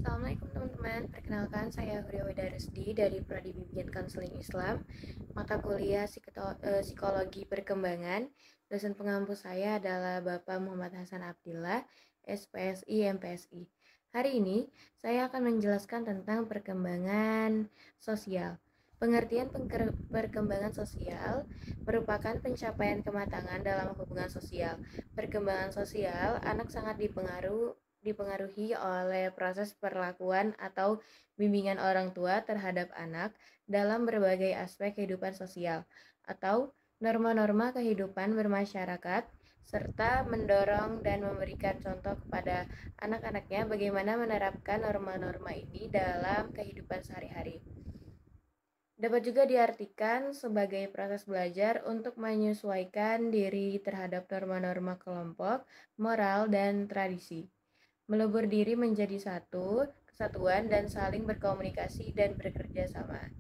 Assalamualaikum teman-teman, perkenalkan saya Huriaweda Rusdi dari Prodi Bimbingan Konseling Islam, mata kuliah Psikologi Perkembangan. Dosen pengampu saya adalah Bapak Muhammad Hasan Abdillah, SPSI MPSI. Hari ini saya akan menjelaskan tentang perkembangan sosial. Pengertian perkembangan sosial merupakan pencapaian kematangan dalam hubungan sosial. Perkembangan sosial, anak sangat dipengaruhi oleh proses perlakuan atau bimbingan orang tua terhadap anak dalam berbagai aspek kehidupan sosial atau norma-norma kehidupan bermasyarakat, serta mendorong dan memberikan contoh kepada anak-anaknya bagaimana menerapkan norma-norma ini dalam kehidupan sehari-hari. Dapat juga diartikan sebagai proses belajar untuk menyesuaikan diri terhadap norma-norma kelompok, moral, dan tradisi. Melebur diri menjadi satu kesatuan dan saling berkomunikasi dan bekerja sama.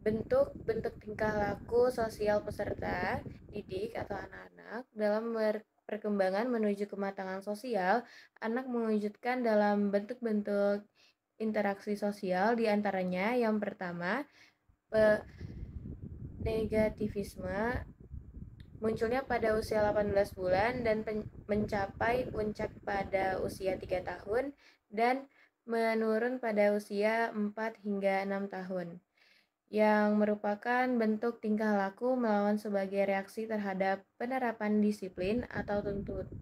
Bentuk-bentuk tingkah laku sosial peserta didik atau anak-anak dalam perkembangan menuju kematangan sosial, anak mewujudkan dalam bentuk-bentuk interaksi sosial, diantaranya yang pertama, negativisme munculnya pada usia 18 bulan dan mencapai puncak pada usia 3 tahun dan menurun pada usia 4 hingga 6 tahun, yang merupakan bentuk tingkah laku melawan sebagai reaksi terhadap penerapan disiplin atau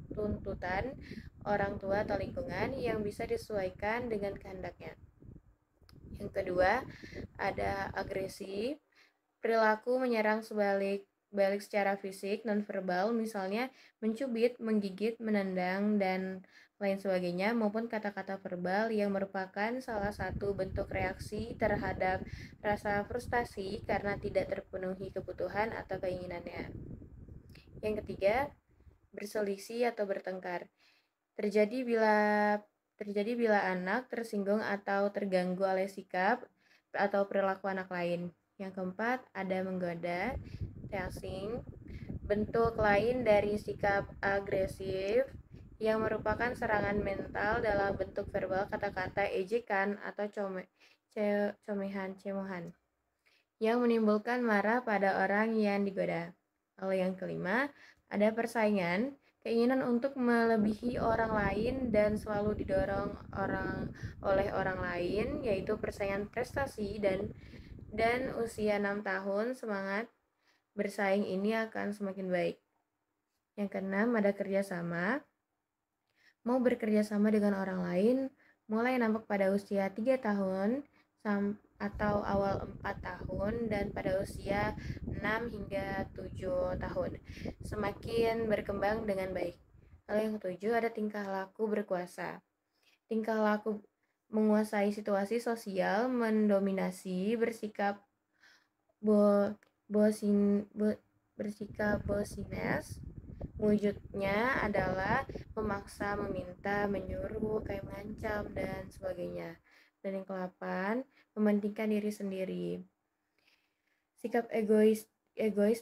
tuntutan orang tua atau lingkungan yang bisa disesuaikan dengan kehendaknya. Yang kedua, ada agresi, perilaku menyerang balik secara fisik, nonverbal, misalnya mencubit, menggigit, menendang, dan lain sebagainya, maupun kata-kata verbal yang merupakan salah satu bentuk reaksi terhadap rasa frustasi karena tidak terpenuhi kebutuhan atau keinginannya. Yang ketiga, berselisih atau bertengkar. Terjadi bila anak tersinggung atau terganggu oleh sikap atau perilaku anak lain. Yang keempat, ada menggoda, teasing, bentuk lain dari sikap agresif yang merupakan serangan mental dalam bentuk verbal, kata-kata, ejekan, atau cemohan yang menimbulkan marah pada orang yang digoda. Lalu yang kelima, ada persaingan, keinginan untuk melebihi orang lain dan selalu didorong oleh orang lain, yaitu persaingan prestasi dan usia 6 tahun semangat bersaing ini akan semakin baik. Yang keenam, ada kerjasama. Mau bekerja sama dengan orang lain mulai nampak pada usia 3 tahun atau awal 4 tahun dan pada usia 6 hingga 7 tahun semakin berkembang dengan baik. Lalu yang ketujuh, ada tingkah laku berkuasa. Tingkah laku menguasai situasi sosial, mendominasi, bersikap bosines. Wujudnya adalah memaksa, meminta, menyuruh, kayak mengancam, dan sebagainya. Dan yang ke-8, mementingkan diri sendiri. Sikap egois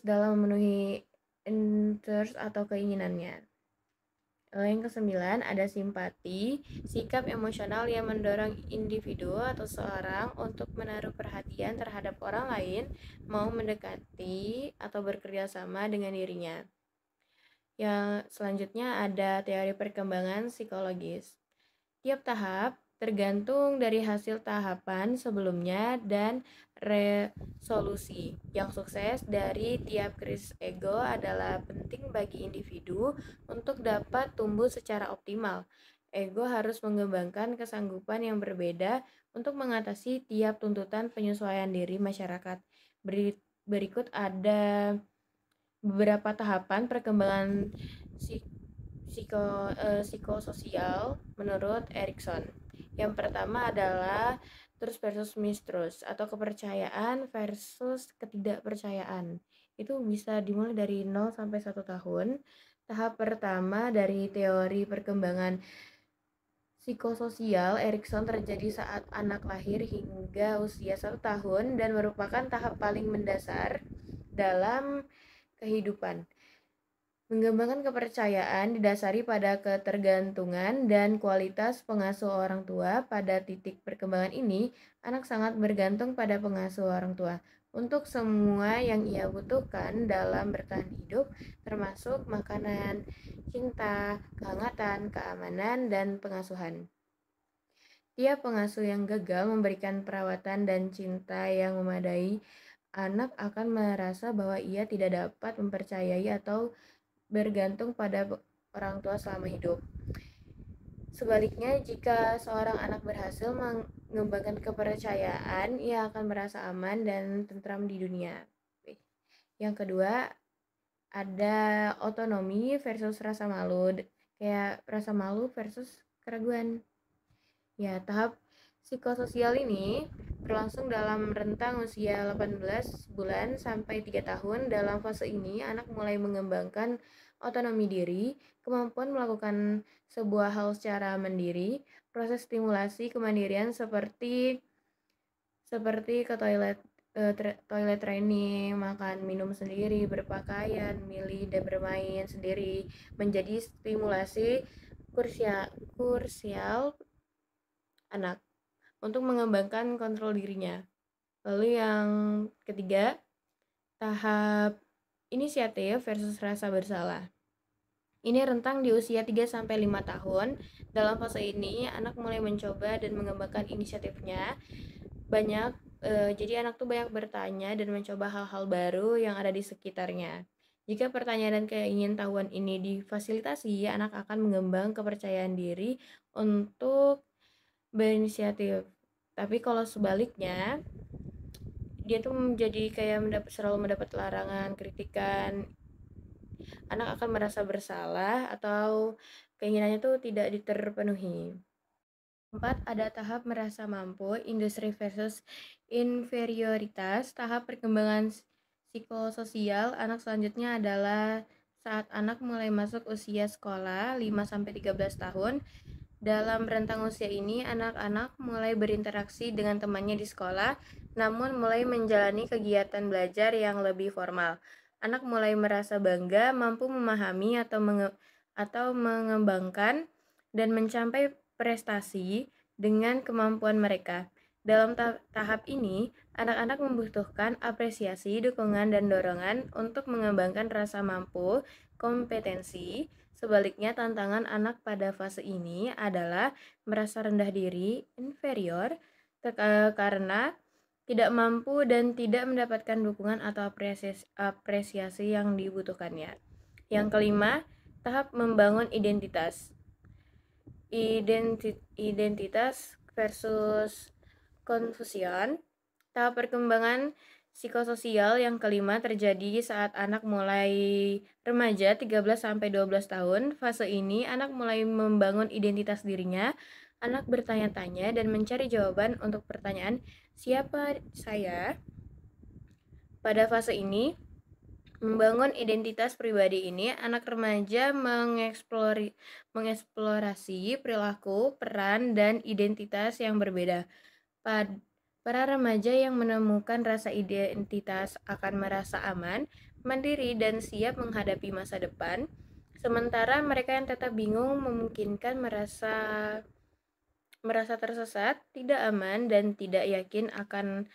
dalam memenuhi interest atau keinginannya. Yang ke-9, ada simpati, sikap emosional yang mendorong individu atau seorang untuk menaruh perhatian terhadap orang lain, mau mendekati atau bekerja sama dengan dirinya. Yang selanjutnya ada teori perkembangan psikologis. Tiap tahap tergantung dari hasil tahapan sebelumnya dan resolusi. Yang sukses dari tiap krisis ego adalah penting bagi individu untuk dapat tumbuh secara optimal. Ego harus mengembangkan kesanggupan yang berbeda untuk mengatasi tiap tuntutan penyesuaian diri masyarakat. Berikut ada beberapa tahapan perkembangan psikososial menurut Erikson. Yang pertama adalah trust versus mistrust atau kepercayaan versus ketidakpercayaan. Itu bisa dimulai dari 0 sampai 1 tahun. Tahap pertama dari teori perkembangan psikososial Erikson terjadi saat anak lahir hingga usia 1 tahun dan merupakan tahap paling mendasar dalam kehidupan. Mengembangkan kepercayaan didasari pada ketergantungan dan kualitas pengasuh orang tua. Pada titik perkembangan ini, anak sangat bergantung pada pengasuh orang tua untuk semua yang ia butuhkan dalam bertahan hidup, termasuk makanan, cinta, kehangatan, keamanan, dan pengasuhan. Tiap pengasuh yang gagal memberikan perawatan dan cinta yang memadai, anak akan merasa bahwa ia tidak dapat mempercayai atau bergantung pada orang tua selama hidup. Sebaliknya, jika seorang anak berhasil mengembangkan kepercayaan, ia akan merasa aman dan tentram di dunia. Yang kedua, ada otonomi versus rasa malu. Kayak rasa malu versus keraguan. Ya, tahap psikososial ini berlangsung dalam rentang usia 18 bulan sampai 3 tahun. Dalam fase ini, anak mulai mengembangkan otonomi diri, kemampuan melakukan sebuah hal secara mandiri, proses stimulasi kemandirian seperti ke toilet training, makan minum sendiri, berpakaian, milih dan bermain sendiri menjadi stimulasi kursial anak untuk mengembangkan kontrol dirinya. Lalu yang ketiga, tahap inisiatif versus rasa bersalah. Ini rentang di usia 3-5 tahun. Dalam fase ini, anak mulai mencoba dan mengembangkan inisiatifnya. Jadi anak tuh banyak bertanya dan mencoba hal-hal baru yang ada di sekitarnya. Jika pertanyaan dan keingintahuan ini difasilitasi, anak akan mengembang kepercayaan diri untuk berinisiatif. Tapi kalau sebaliknya, dia tuh menjadi kayak selalu mendapat larangan, kritikan, anak akan merasa bersalah atau keinginannya tuh tidak terpenuhi. 4. Ada tahap merasa mampu, industri versus inferioritas. Tahap perkembangan psikososial anak selanjutnya adalah saat anak mulai masuk usia sekolah 5-13 tahun. Dalam rentang usia ini, anak-anak mulai berinteraksi dengan temannya di sekolah, namun mulai menjalani kegiatan belajar yang lebih formal. Anak mulai merasa bangga, mampu memahami atau mengembangkan dan mencapai prestasi dengan kemampuan mereka. Dalam tahap ini, anak-anak membutuhkan apresiasi, dukungan, dan dorongan untuk mengembangkan rasa mampu, kompetensi. Sebaliknya, tantangan anak pada fase ini adalah merasa rendah diri, inferior, karena tidak mampu dan tidak mendapatkan dukungan atau apresiasi yang dibutuhkannya. Yang kelima, tahap membangun identitas. Identitas versus confusion. Tahap perkembangan psikososial yang kelima terjadi saat anak mulai remaja 13-12 tahun. Fase ini anak mulai membangun identitas dirinya. Anak bertanya-tanya dan mencari jawaban untuk pertanyaan siapa saya. Pada fase ini, membangun identitas pribadi ini, anak remaja mengeksplorasi perilaku, peran, dan identitas yang berbeda. Para remaja yang menemukan rasa identitas akan merasa aman, mandiri, dan siap menghadapi masa depan. Sementara mereka yang tetap bingung memungkinkan merasa tersesat, tidak aman, dan tidak yakin akan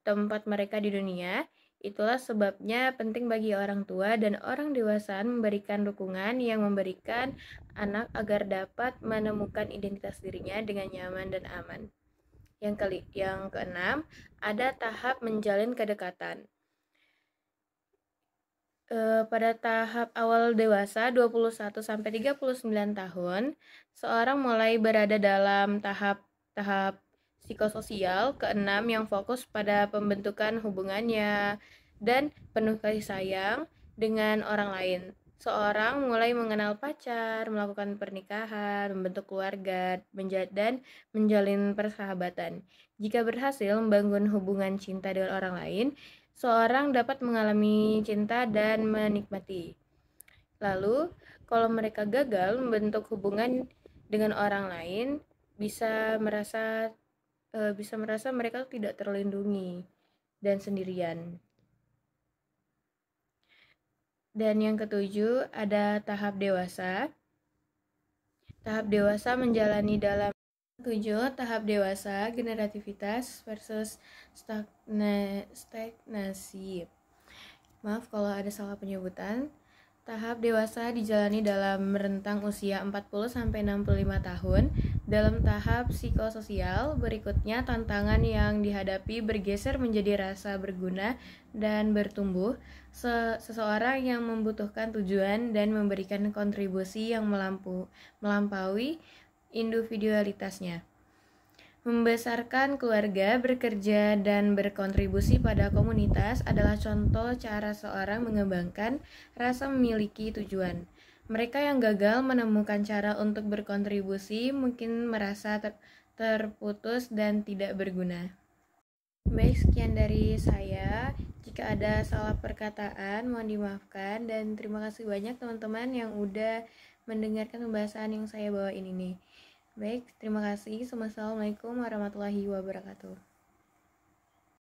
tempat mereka di dunia. Itulah sebabnya penting bagi orang tua dan orang dewasa memberikan dukungan yang memberikan anak agar dapat menemukan identitas dirinya dengan nyaman dan aman. Yang keenam, ada tahap menjalin kedekatan. Pada tahap awal dewasa 21-39 tahun, seorang mulai berada dalam tahap psikososial keenam yang fokus pada pembentukan hubungannya dan penuh kasih sayang dengan orang lain. Seorang mulai mengenal pacar, melakukan pernikahan, membentuk keluarga, dan menjalin persahabatan. Jika berhasil membangun hubungan cinta dengan orang lain, seorang dapat mengalami cinta dan menikmati. Lalu, kalau mereka gagal membentuk hubungan dengan orang lain, bisa merasa mereka tidak terlindungi dan sendirian. Dan yang ketujuh ada tahap dewasa. Tahap dewasa menjalani dalam 7. Tahap dewasa, generativitas versus stagnasi. Maaf kalau ada salah penyebutan. Tahap dewasa dijalani dalam rentang usia 40-65 tahun. Dalam tahap psikososial, berikutnya tantangan yang dihadapi bergeser menjadi rasa berguna dan bertumbuh. Seseorang yang membutuhkan tujuan dan memberikan kontribusi yang melampaui individualitasnya. Membesarkan keluarga, bekerja, dan berkontribusi pada komunitas adalah contoh cara seorang mengembangkan rasa memiliki tujuan. Mereka yang gagal menemukan cara untuk berkontribusi mungkin merasa terputus dan tidak berguna. Baik, sekian dari saya. Jika ada salah perkataan, mohon dimaafkan. Dan terima kasih banyak teman-teman yang udah mendengarkan pembahasan yang saya bawain ini. Baik, terima kasih. Assalamualaikum warahmatullahi wabarakatuh.